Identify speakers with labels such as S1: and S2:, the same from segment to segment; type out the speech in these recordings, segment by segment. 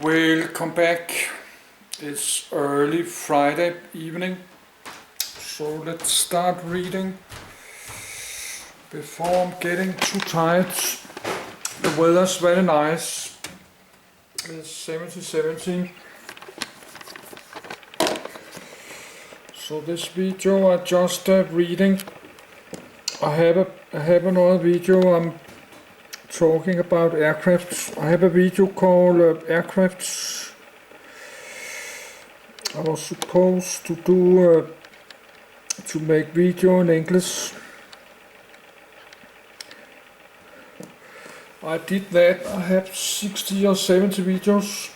S1: Welcome back. It's early Friday evening, so let's start reading before I'm getting too tired. The weather's very nice. It's 17. So this video I just reading. I have another video. I'm talking about aircrafts. I have a video called aircrafts. I was supposed to do to make video in English. I did that. I have 60 or 70 videos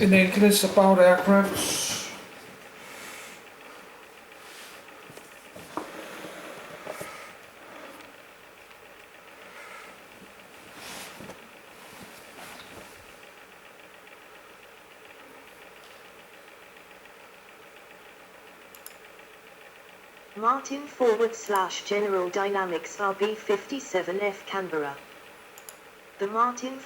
S1: in English about aircrafts.
S2: Martin / General Dynamics RB-57F Canberra. The Martin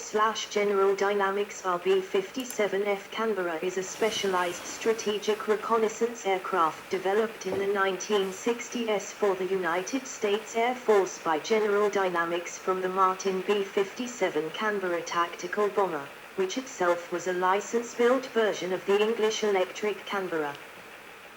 S2: / General Dynamics RB-57F Canberra is a specialized strategic reconnaissance aircraft developed in the 1960s for the United States Air Force by General Dynamics from the Martin B-57 Canberra tactical bomber, which itself was a license-built version of the English Electric Canberra.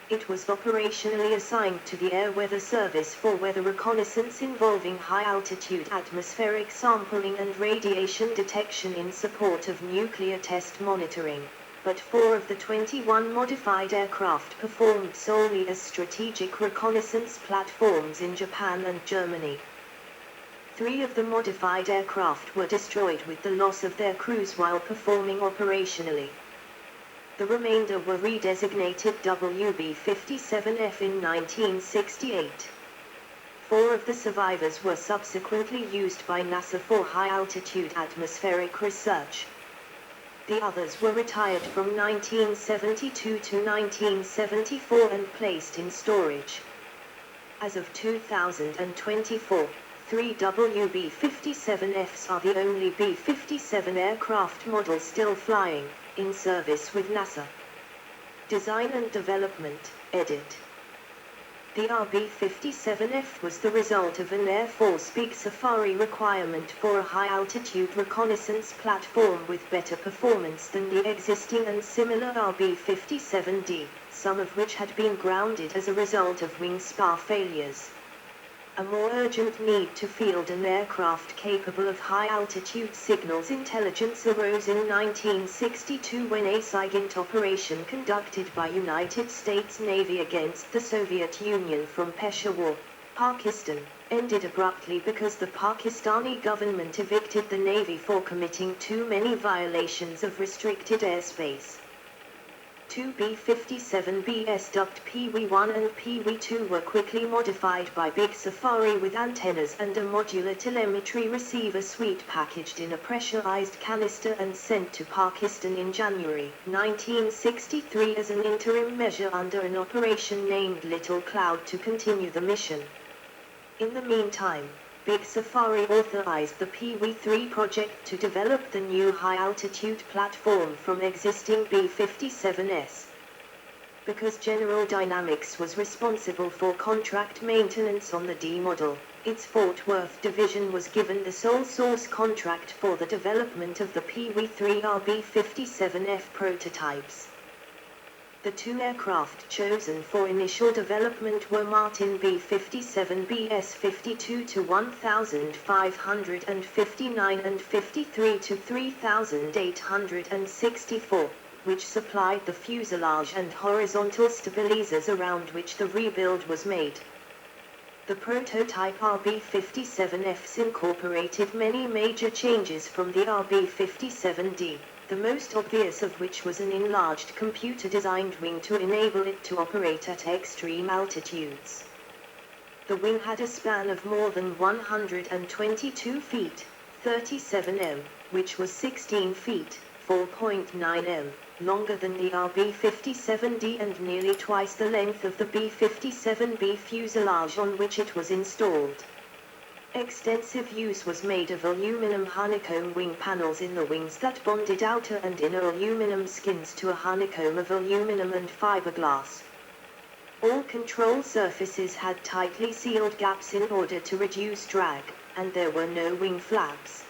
S2: It was operationally assigned to the Air Weather Service for weather reconnaissance involving high-altitude atmospheric sampling and radiation detection in support of nuclear test monitoring, but 4 of the 21 modified aircraft performed solely as strategic reconnaissance platforms in Japan and Germany. 3 of the modified aircraft were destroyed with the loss of their crews while performing operationally. The remainder were redesignated RB-57F in 1968. 4 of the survivors were subsequently used by NASA for high-altitude atmospheric research. The others were retired from 1972 to 1974 and placed in storage. As of 2024, 3 WB-57Fs are the only B-57 aircraft models still flying, in service with NASA. Design and development, edit. The RB-57F was the result of an Air Force Big Safari requirement for a high-altitude reconnaissance platform with better performance than the existing and similar RB-57D, some of which had been grounded as a result of wing spar failures. A more urgent need to field an aircraft capable of high-altitude signals intelligence arose in 1962 when a SIGINT operation conducted by United States Navy against the Soviet Union from Peshawar, Pakistan, ended abruptly because the Pakistani government evicted the Navy for committing too many violations of restricted airspace. 2 B-57Bs dubbed PW-1 and PW-2 were quickly modified by Big Safari with antennas and a modular telemetry receiver suite packaged in a pressurized canister and sent to Pakistan in January 1963 as an interim measure under an operation named Little Cloud to continue the mission. In the meantime, Big Safari authorized the PW-3 project to develop the new high-altitude platform from existing B-57s. Because General Dynamics was responsible for contract maintenance on the D model, its Fort Worth division was given the sole source contract for the development of the PW-3 RB-57F prototypes. The 2 aircraft chosen for initial development were Martin B-57Bs 52 to 1559 and 53 to 3864, which supplied the fuselage and horizontal stabilizers around which the rebuild was made. The prototype RB-57Fs incorporated many major changes from the RB-57D. The most obvious of which was an enlarged computer-designed wing to enable it to operate at extreme altitudes. The wing had a span of more than 122 feet, 37 m, which was 16 feet, 4.9 m, longer than the RB-57D and nearly twice the length of the B-57B fuselage on which it was installed. Extensive use was made of aluminum honeycomb wing panels in the wings that bonded outer and inner aluminum skins to a honeycomb of aluminum and fiberglass. All control surfaces had tightly sealed gaps in order to reduce drag, and there were no wing flaps.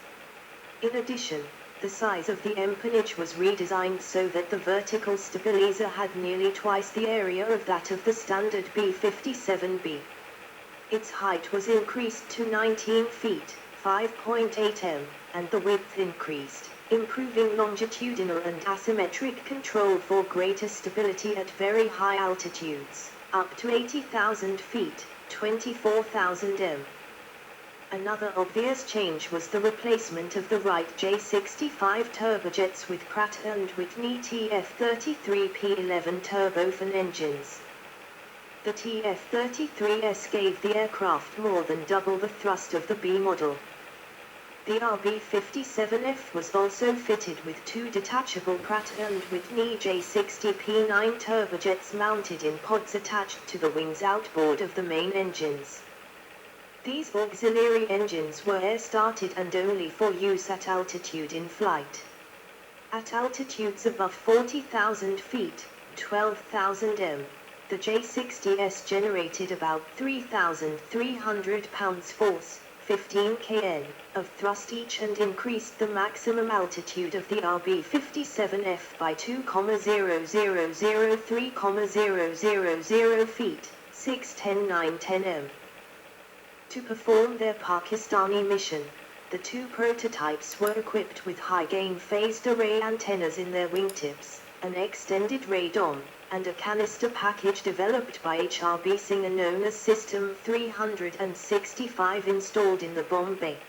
S2: In addition, the size of the empennage was redesigned so that the vertical stabilizer had nearly twice the area of that of the standard B-57B. Its height was increased to 19 feet, 5.8 m, and the width increased, improving longitudinal and asymmetric control for greater stability at very high altitudes, up to 80,000 feet, 24,000 m. Another obvious change was the replacement of the Wright J65 turbojets with Pratt & Whitney TF33P11 turbofan engines. The TF33S gave the aircraft more than double the thrust of the B model. The RB-57F was also fitted with two detachable Pratt & Whitney J60P9 turbojets mounted in pods attached to the wings outboard of the main engines. These auxiliary engines were air-started and only for use at altitude in flight. At altitudes above 40,000 feet, 12,000 m, the J60S generated about 3,300 pounds force, 15 kN, of thrust each and increased the maximum altitude of the RB-57F by 2,0003,000 feet, 610-910 m. To perform their Pakistani mission, the two prototypes were equipped with high-gain phased array antennas in their wingtips, an extended radome, and a canister package developed by HRB Singer known as System 365 installed in the bomb bay.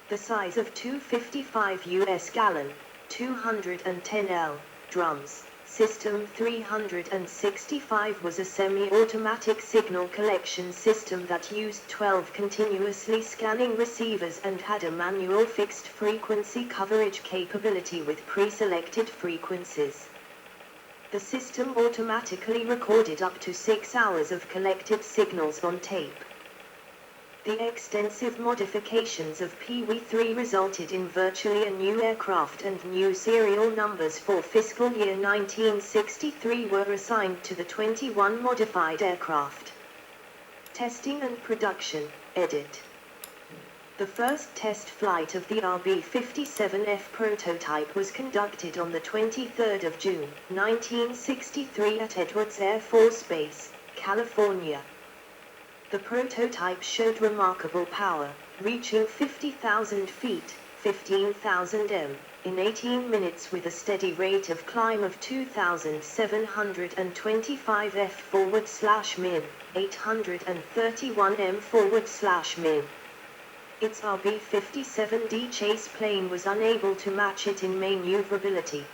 S2: The size of 255 US gallon, 210 L, drums, System 365 was a semi-automatic signal collection system that used 12 continuously scanning receivers and had a manual fixed frequency coverage capability with pre-selected frequencies. The system automatically recorded up to 6 hours of collected signals on tape. The extensive modifications of PW3 resulted in virtually a new aircraft, and new serial numbers for fiscal year 1963 were assigned to the 21 modified aircraft. Testing and production, edit. The first test flight of the RB-57F prototype was conducted on the 23rd of June, 1963 at Edwards Air Force Base, California. The prototype showed remarkable power, reaching 50,000 feet, 15,000 m, in 18 minutes with a steady rate of climb of 2,725 f/min, 831 m/min. Its RB-57D chase plane was unable to match it in maneuverability.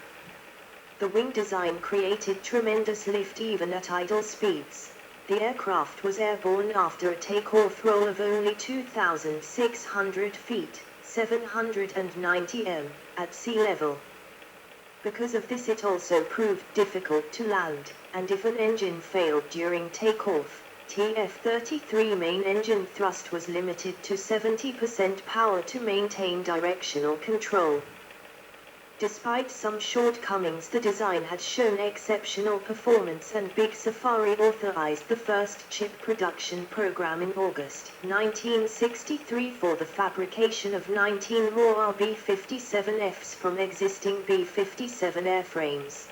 S2: The wing design created tremendous lift even at idle speeds. The aircraft was airborne after a takeoff roll of only 2,600 feet, 790 m, at sea level. Because of this it also proved difficult to land, and if an engine failed during takeoff, TF-33 main engine thrust was limited to 70% power to maintain directional control. Despite some shortcomings, the design had shown exceptional performance, and Big Safari authorized the first chip production program in August 1963 for the fabrication of 19 more RB-57Fs from existing B-57 airframes.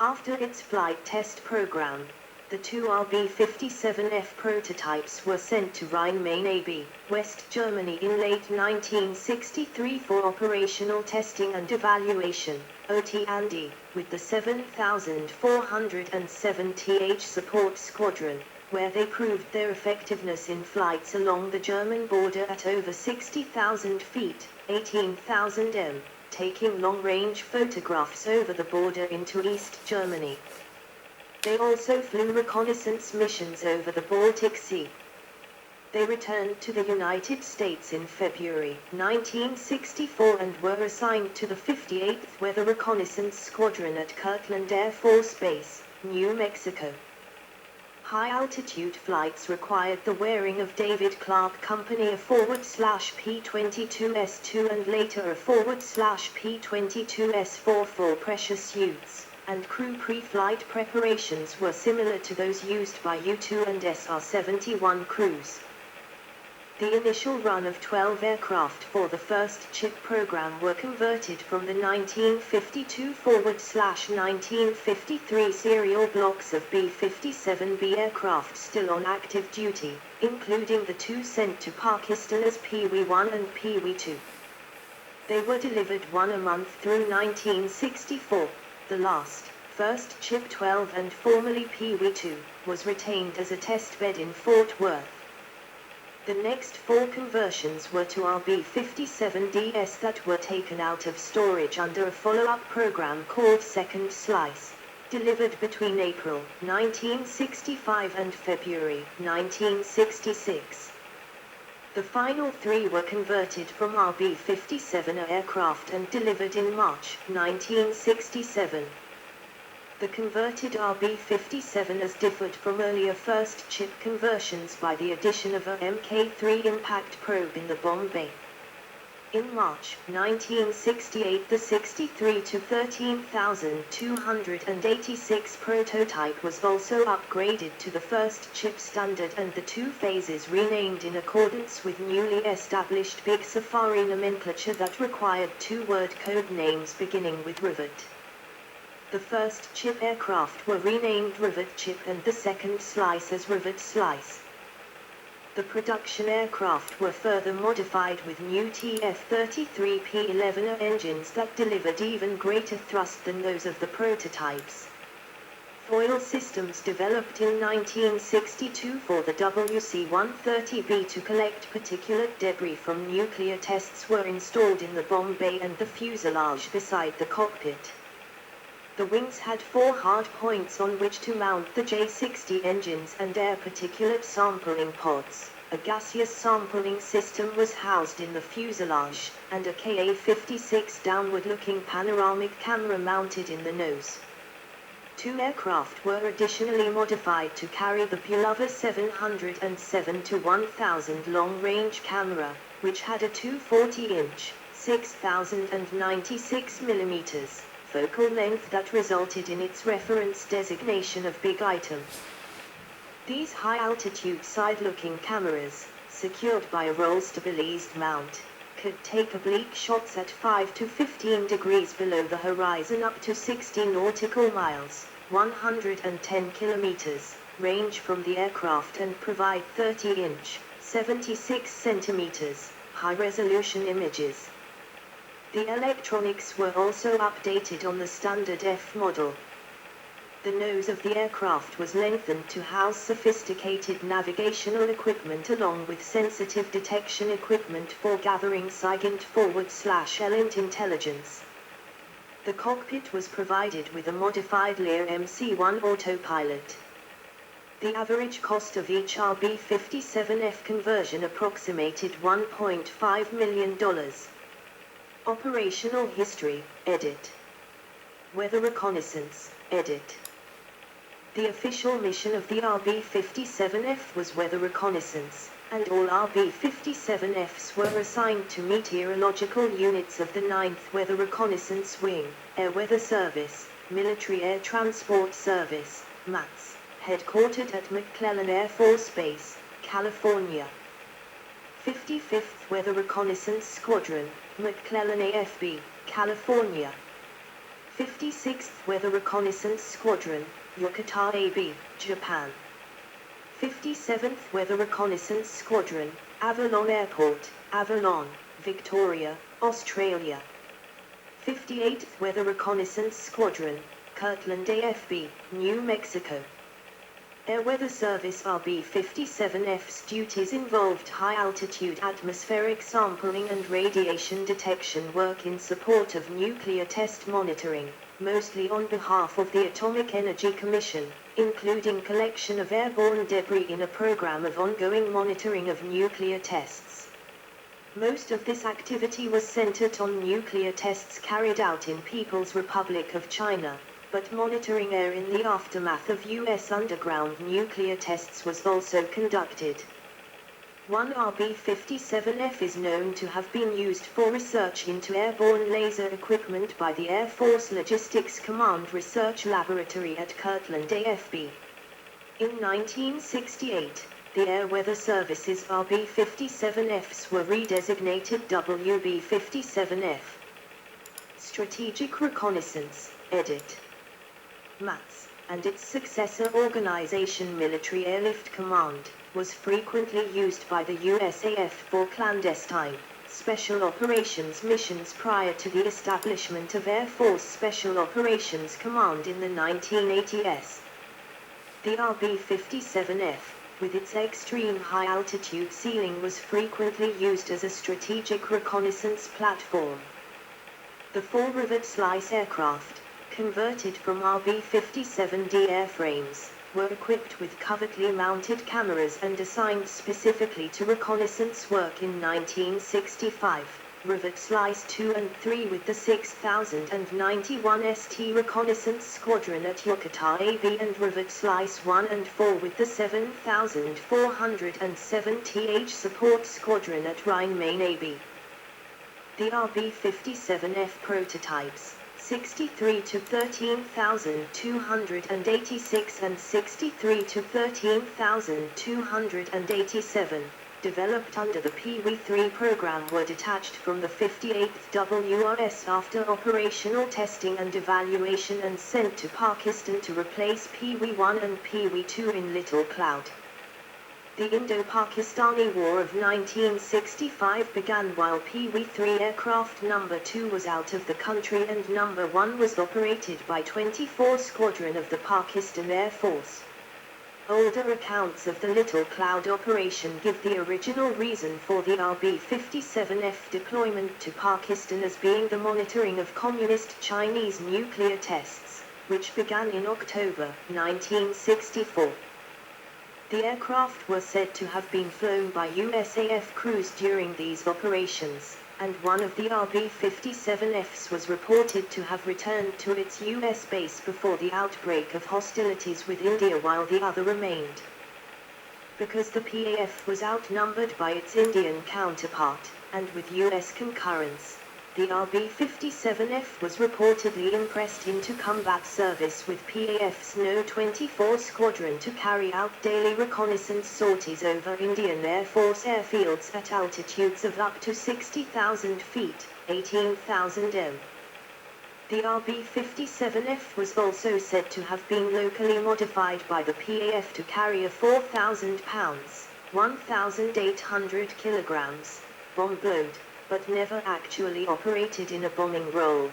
S2: After its flight test program, the two RB-57F prototypes were sent to Rhein-Main AB, West Germany in late 1963 for operational testing and evaluation, OT&E, with the 7470th Support Squadron, where they proved their effectiveness in flights along the German border at over 60,000 feet, 18,000 m, taking long-range photographs over the border into East Germany. They also flew reconnaissance missions over the Baltic Sea. They returned to the United States in February 1964 and were assigned to the 58th Weather Reconnaissance Squadron at Kirtland Air Force Base, New Mexico. High-altitude flights required the wearing of David Clark Company a /P-22S2 and later a /P-22S4 full pressure suits, and crew pre-flight preparations were similar to those used by U-2 and SR-71 crews. The initial run of 12 aircraft for the first chip program were converted from the 1952/1953 serial blocks of B-57B aircraft still on active duty, including the two sent to Pakistan as PW-1 and PW-2. They were delivered one a month through 1964. The last, first chip 12 and formerly PW-2, was retained as a test bed in Fort Worth. The next four conversions were to RB-57DS that were taken out of storage under a follow-up program called Second Slice, delivered between April 1965 and February 1966. The final three were converted from RB-57 aircraft and delivered in March 1967. The converted RB-57s differed from earlier first chip conversions by the addition of a Mk3 impact probe in the bomb bay. In March 1968 the 63-13286 prototype was also upgraded to the first chip standard and the two phases renamed in accordance with newly established Big Safari nomenclature that required two-word code names beginning with Rivet. The first chip aircraft were renamed Rivet Chip and the second slice as Rivet Slice. The production aircraft were further modified with new TF-33P11 engines that delivered even greater thrust than those of the prototypes. Foil systems developed in 1962 for the WC-130B to collect particulate debris from nuclear tests were installed in the bomb bay and the fuselage beside the cockpit. The wings had four hard points on which to mount the J-60 engines and air particulate sampling pods. A gaseous sampling system was housed in the fuselage, and a Ka-56 downward-looking panoramic camera mounted in the nose. Two aircraft were additionally modified to carry the beloved 707-1000 long-range camera, which had a 240-inch, 6,096 mm. focal length that resulted in its reference designation of Big Item. These high-altitude side-looking cameras, secured by a roll-stabilized mount, could take oblique shots at 5 to 15 degrees below the horizon up to 60 nautical miles, 110 kilometers, range from the aircraft and provide 30-inch, 76 centimeters, high-resolution images. The electronics were also updated on the standard F model. The nose of the aircraft was lengthened to house sophisticated navigational equipment along with sensitive detection equipment for gathering SIGINT /ELINT intelligence. The cockpit was provided with a modified Lear MC-1 autopilot. The average cost of each RB-57F conversion approximated $1.5 million. Operational history, edit. Weather reconnaissance, edit. The official mission of the RB-57F was weather reconnaissance, and all RB-57Fs were assigned to meteorological units of the 9th Weather Reconnaissance Wing, Air Weather Service, Military Air Transport Service, MATS, headquartered at McClellan Air Force Base, California. 55th Weather Reconnaissance Squadron, McClellan AFB, California. 56th Weather Reconnaissance Squadron, Yokota AB, Japan. 57th Weather Reconnaissance Squadron, Avalon Airport, Avalon, Victoria, Australia. 58th Weather Reconnaissance Squadron, Kirtland AFB, New Mexico. Air Weather Service RB-57F's duties involved high-altitude atmospheric sampling and radiation detection work in support of nuclear test monitoring, mostly on behalf of the Atomic Energy Commission, including collection of airborne debris in a program of ongoing monitoring of nuclear tests. Most of this activity was centered on nuclear tests carried out in People's Republic of China, but monitoring air in the aftermath of U.S. underground nuclear tests was also conducted. One RB-57F is known to have been used for research into airborne laser equipment by the Air Force Logistics Command Research Laboratory at Kirtland AFB. In 1968, the Air Weather Service's RB-57Fs were redesignated WB-57F. Strategic Reconnaissance, edit. MATS, and its successor organization Military Airlift Command, was frequently used by the USAF for clandestine, special operations missions prior to the establishment of Air Force Special Operations Command in the 1980s. The RB-57F, with its extreme high-altitude ceiling, was frequently used as a strategic reconnaissance platform. The four rivet slice aircraft, converted from RB-57D airframes, were equipped with covertly mounted cameras and assigned specifically to reconnaissance work in 1965. Rivet Slice 2 and 3 with the 6091 ST Reconnaissance Squadron at Yucatan AB, and Rivet Slice 1 and 4 with the 7407 TH Support Squadron at Rhine-Main AB. The RB-57F prototypes, 63 to 13,286 and 63 to 13,287, developed under the PW-3 program, were detached from the 58th WRS after operational testing and evaluation and sent to Pakistan to replace PW-1 and PW-2 in Little Cloud. The Indo-Pakistani War of 1965 began while PW-3 aircraft number 2 was out of the country and number 1 was operated by 24 Squadron of the Pakistan Air Force. Older accounts of the Little Cloud operation give the original reason for the RB-57F deployment to Pakistan as being the monitoring of Communist Chinese nuclear tests, which began in October 1964. The aircraft were said to have been flown by USAF crews during these operations, and one of the RB-57Fs was reported to have returned to its US base before the outbreak of hostilities with India, while the other remained. Because the PAF was outnumbered by its Indian counterpart, and with US concurrence, the RB-57F was reportedly impressed into combat service with PAF's No. 24 Squadron to carry out daily reconnaissance sorties over Indian Air Force airfields at altitudes of up to 60,000 feet, 18,000 m. The RB-57F was also said to have been locally modified by the PAF to carry a 4,000 pounds, 1,800 kilograms, bomb load, but never actually operated in a bombing role.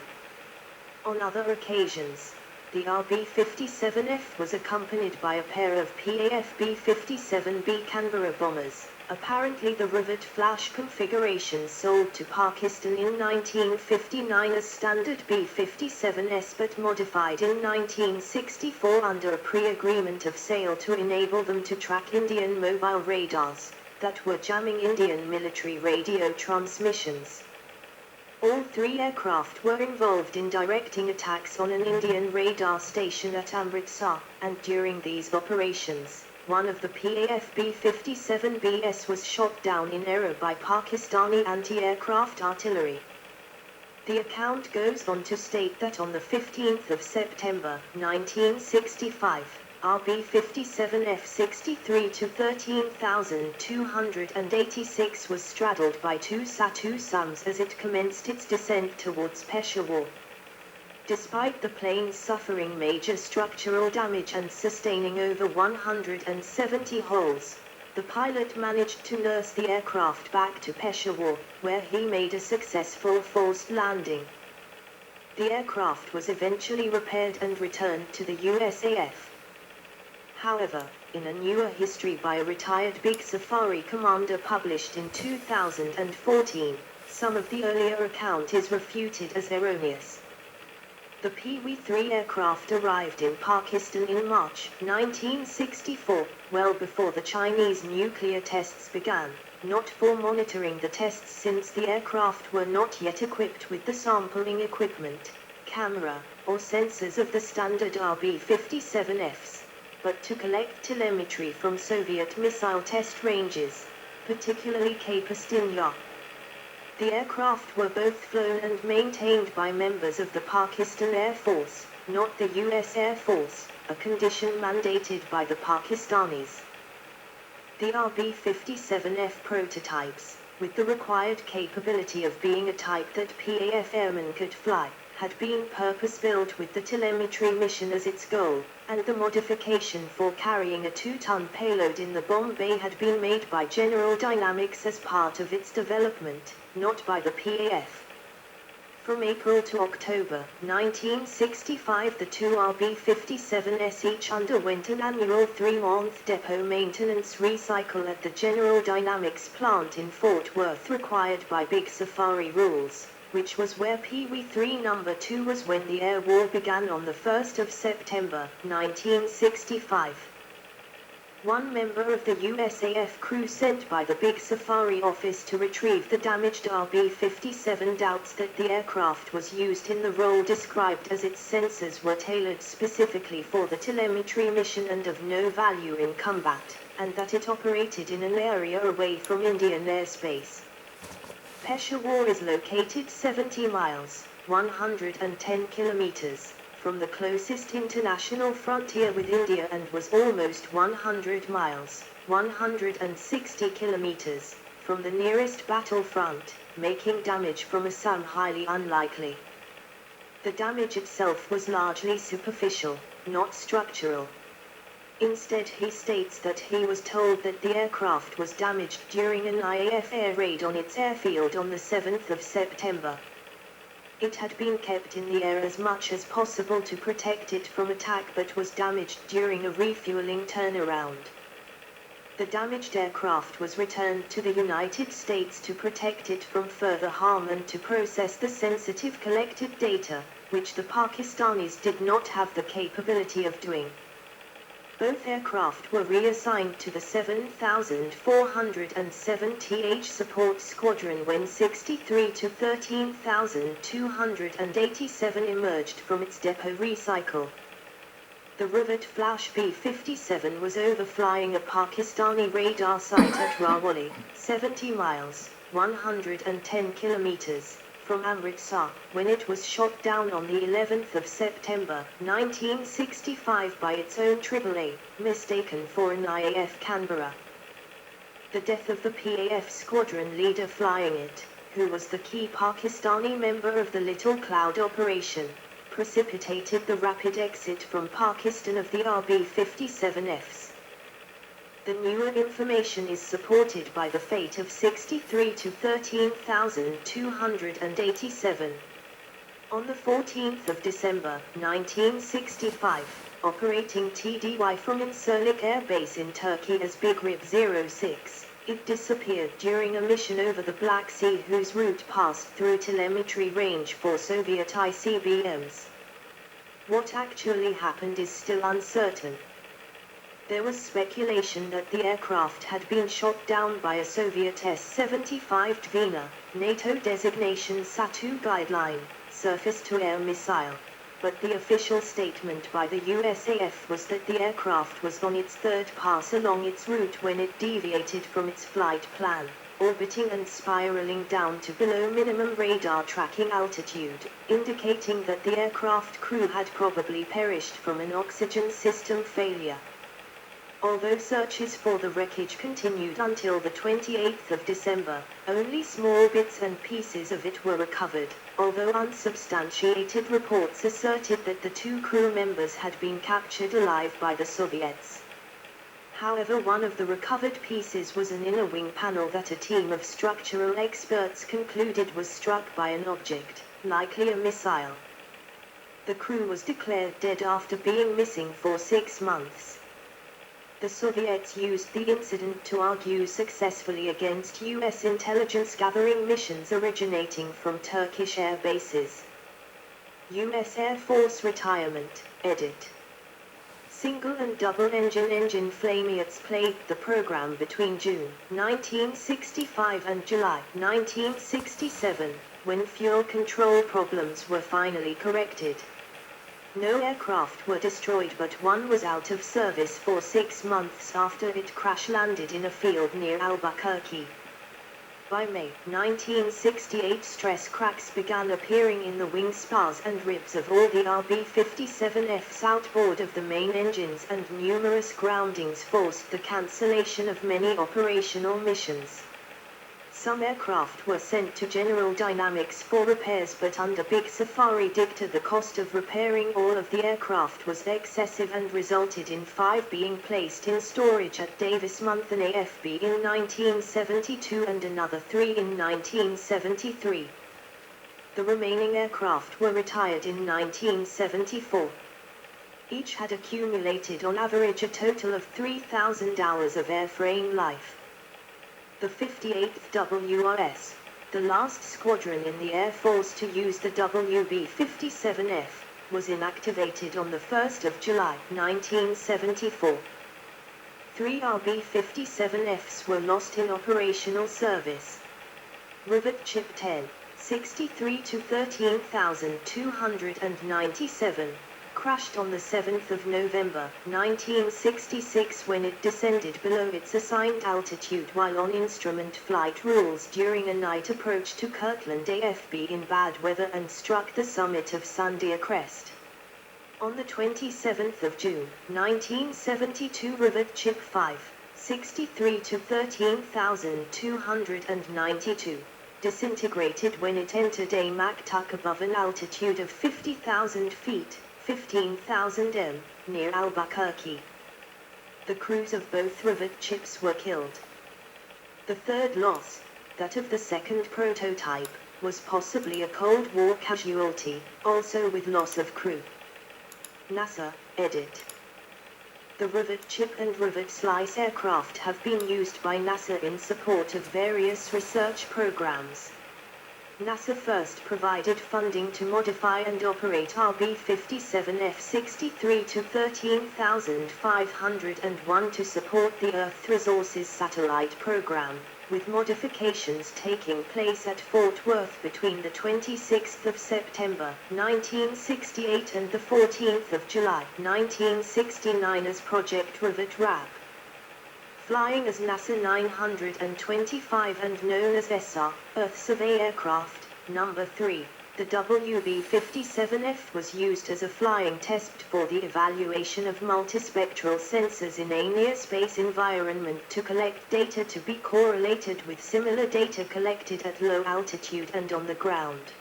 S2: On other occasions, the RB-57F was accompanied by a pair of PAF B-57B Canberra bombers, apparently the rivet flash configuration sold to Pakistan in 1959 as standard B-57s but modified in 1964 under a pre-agreement of sale to enable them to track Indian mobile radars that were jamming Indian military radio transmissions. All three aircraft were involved in directing attacks on an Indian radar station at Amritsar, and during these operations, one of the PAF B-57Bs was shot down in error by Pakistani anti-aircraft artillery. The account goes on to state that on the 15th of September, 1965, RB-57F 63 to 13,286 was straddled by two Satu-Sams as it commenced its descent towards Peshawar. Despite the plane suffering major structural damage and sustaining over 170 holes, the pilot managed to nurse the aircraft back to Peshawar, where he made a successful forced landing. The aircraft was eventually repaired and returned to the USAF. However, in a newer history by a retired Big Safari commander published in 2014, some of the earlier account is refuted as erroneous. The PW-3 aircraft arrived in Pakistan in March 1964, well before the Chinese nuclear tests began, not for monitoring the tests since the aircraft were not yet equipped with the sampling equipment, camera, or sensors of the standard RB-57Fs, but to collect telemetry from Soviet missile test ranges, particularly Cape Astinya. The aircraft were both flown and maintained by members of the Pakistan Air Force, not the US Air Force, a condition mandated by the Pakistanis. The RB-57F prototypes, with the required capability of being a type that PAF airmen could fly, had been purpose-built with the telemetry mission as its goal, and the modification for carrying a 2-ton payload in the bomb bay had been made by General Dynamics as part of its development, not by the PAF. From April to October 1965, the two RB-57s each underwent an annual 3-month depot maintenance recycle at the General Dynamics plant in Fort Worth, required by Big Safari rules, which was where PW3 No. 2 was when the air war began on the 1st of September 1965. One member of the USAF crew sent by the Big Safari office to retrieve the damaged RB-57 doubts that the aircraft was used in the role described as its sensors were tailored specifically for the telemetry mission and of no value in combat, and that it operated in an area away from Indian airspace. Peshawar is located 70 miles, 110 kilometers, from the closest international frontier with India and was almost 100 miles, 160 kilometers, from the nearest battlefront, making damage from Assam highly unlikely. The damage itself was largely superficial, not structural. Instead, he states that he was told that the aircraft was damaged during an IAF air raid on its airfield on the 7th of September. It had been kept in the air as much as possible to protect it from attack but was damaged during a refueling turnaround. The damaged aircraft was returned to the United States to protect it from further harm and to process the sensitive collected data, which the Pakistanis did not have the capability of doing. Both aircraft were reassigned to the 7407th Support Squadron when 63 to 13287 emerged from its depot recycle. The Rivet Flash B-57 was overflying a Pakistani radar site at Rawali, 70 miles, 110 kilometers, from Amritsar, when it was shot down on the 11th of September 1965 by its own AAA, mistaken for an IAF Canberra. The death of the PAF squadron leader flying it, who was the key Pakistani member of the Little Cloud operation, precipitated the rapid exit from Pakistan of the RB-57Fs. The newer information is supported by the fate of 63 to 13287. On the 14th of December 1965, operating TDY from Incirlik Air Base in Turkey as Big Rib 06, it disappeared during a mission over the Black Sea whose route passed through telemetry range for Soviet ICBMs. What actually happened is still uncertain. There was speculation that the aircraft had been shot down by a Soviet S-75 Dvina, NATO designation SATU guideline, surface-to-air missile, but the official statement by the USAF was that the aircraft was on its third pass along its route when it deviated from its flight plan, orbiting and spiraling down to below minimum radar tracking altitude, indicating that the aircraft crew had probably perished from an oxygen system failure. Although searches for the wreckage continued until the 28th of December, only small bits and pieces of it were recovered, although unsubstantiated reports asserted that the two crew members had been captured alive by the Soviets. However, one of the recovered pieces was an inner wing panel that a team of structural experts concluded was struck by an object, likely a missile. The crew was declared dead after being missing for 6 months. The Soviets used the incident to argue successfully against U.S. intelligence gathering missions originating from Turkish air bases. U.S. Air Force retirement, edit. Single and double-engine Flameyets plagued the program between June 1965 and July 1967, when fuel control problems were finally corrected. No aircraft were destroyed, but one was out of service for 6 months after it crash-landed in a field near Albuquerque. By May 1968, stress cracks began appearing in the wing spars and ribs of all the RB-57Fs outboard of the main engines, and numerous groundings forced the cancellation of many operational missions. Some aircraft were sent to General Dynamics for repairs, but under Big Safari dicta the cost of repairing all of the aircraft was excessive and resulted in 5 being placed in storage at Davis Monthan AFB in 1972 and another 3 in 1973. The remaining aircraft were retired in 1974. Each had accumulated on average a total of 3,000 hours of airframe life. The 58th WRS, the last squadron in the Air Force to use the RB-57F, was inactivated on the 1st of July 1974. 3 RB-57Fs were lost in operational service. Rivet Chip 10, 63 to 13,297. Crashed on the 7th of November 1966 when it descended below its assigned altitude while on instrument flight rules during a night approach to Kirtland AFB in bad weather and struck the summit of Sandia Crest. On the 27th of June 1972, Rivet Chip 5, 63 to 13,292, disintegrated when it entered a MACTUC above an altitude of 50,000 feet. 15,000 m, near Albuquerque. The crews of both Rivet Chips were killed. The third loss, that of the second prototype, was possibly a Cold War casualty, also with loss of crew. NASA, edit. The Rivet Chip and Rivet Slice aircraft have been used by NASA in support of various research programs. NASA first provided funding to modify and operate RB-57F 63 to 13,501 to support the Earth Resources Satellite Program, with modifications taking place at Fort Worth between the 26th of September 1968 and the 14th of July 1969 as Project Rivet RAP. Flying as NASA 925 and known as ESA, Earth Survey Aircraft, number 3, the RB-57F was used as a flying test for the evaluation of multispectral sensors in a near-space environment to collect data to be correlated with similar data collected at low altitude and on the ground.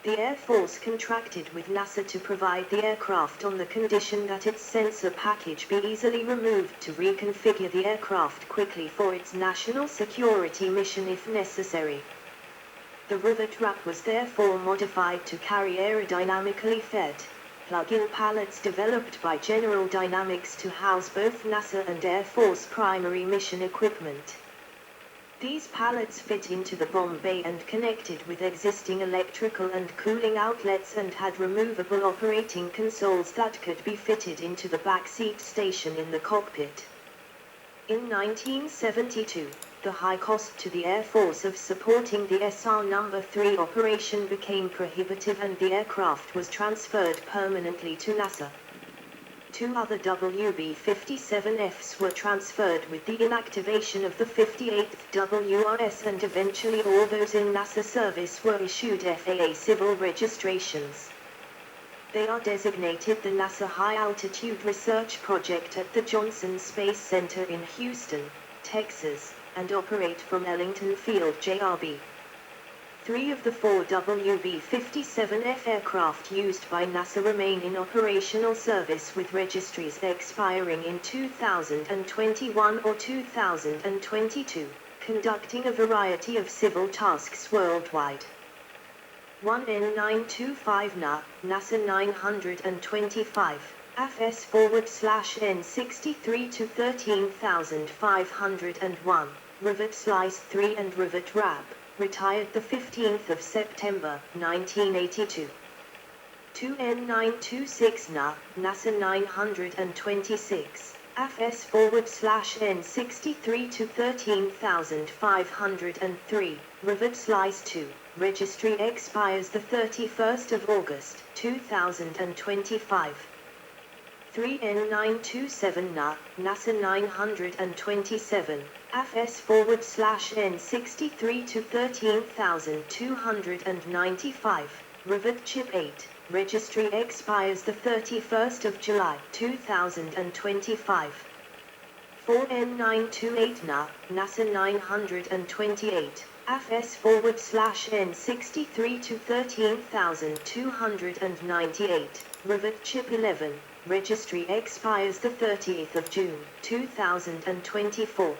S2: The Air Force contracted with NASA to provide the aircraft on the condition that its sensor package be easily removed to reconfigure the aircraft quickly for its national security mission if necessary. The Rivet RAP was therefore modified to carry aerodynamically fed, plug-in pallets developed by General Dynamics to house both NASA and Air Force primary mission equipment. These pallets fit into the bomb bay and connected with existing electrical and cooling outlets and had removable operating consoles that could be fitted into the backseat station in the cockpit. In 1972, the high cost to the Air Force of supporting the SR No. 3 operation became prohibitive and the aircraft was transferred permanently to NASA. 2 other WB-57Fs were transferred with the inactivation of the 58th WRS, and eventually all those in NASA service were issued FAA civil registrations. They are designated the NASA High Altitude Research Project at the Johnson Space Center in Houston, Texas, and operate from Ellington Field, JRB. 3 of the 4 WB-57F aircraft used by NASA remain in operational service with registries expiring in 2021 or 2022, conducting a variety of civil tasks worldwide. 1 N925 NASA 925, AFS/N 63 to 13,501, Rivet Slice 3 and Rivet RAP, retired the 15th of September, 1982. 2 N926 NASA 926, AFS/N 63 to 13,503, Rivet Slice 2, registry expires the 31st of August, 2025. 3N927 NASA 927, FS/N63 to 13,295, Rivet Chip 8, registry expires the 31st of July, 2025. 4N928 NASA 928, FS/N63 to 13,298, Rivet Chip 11, registry expires the 30th of June, 2024.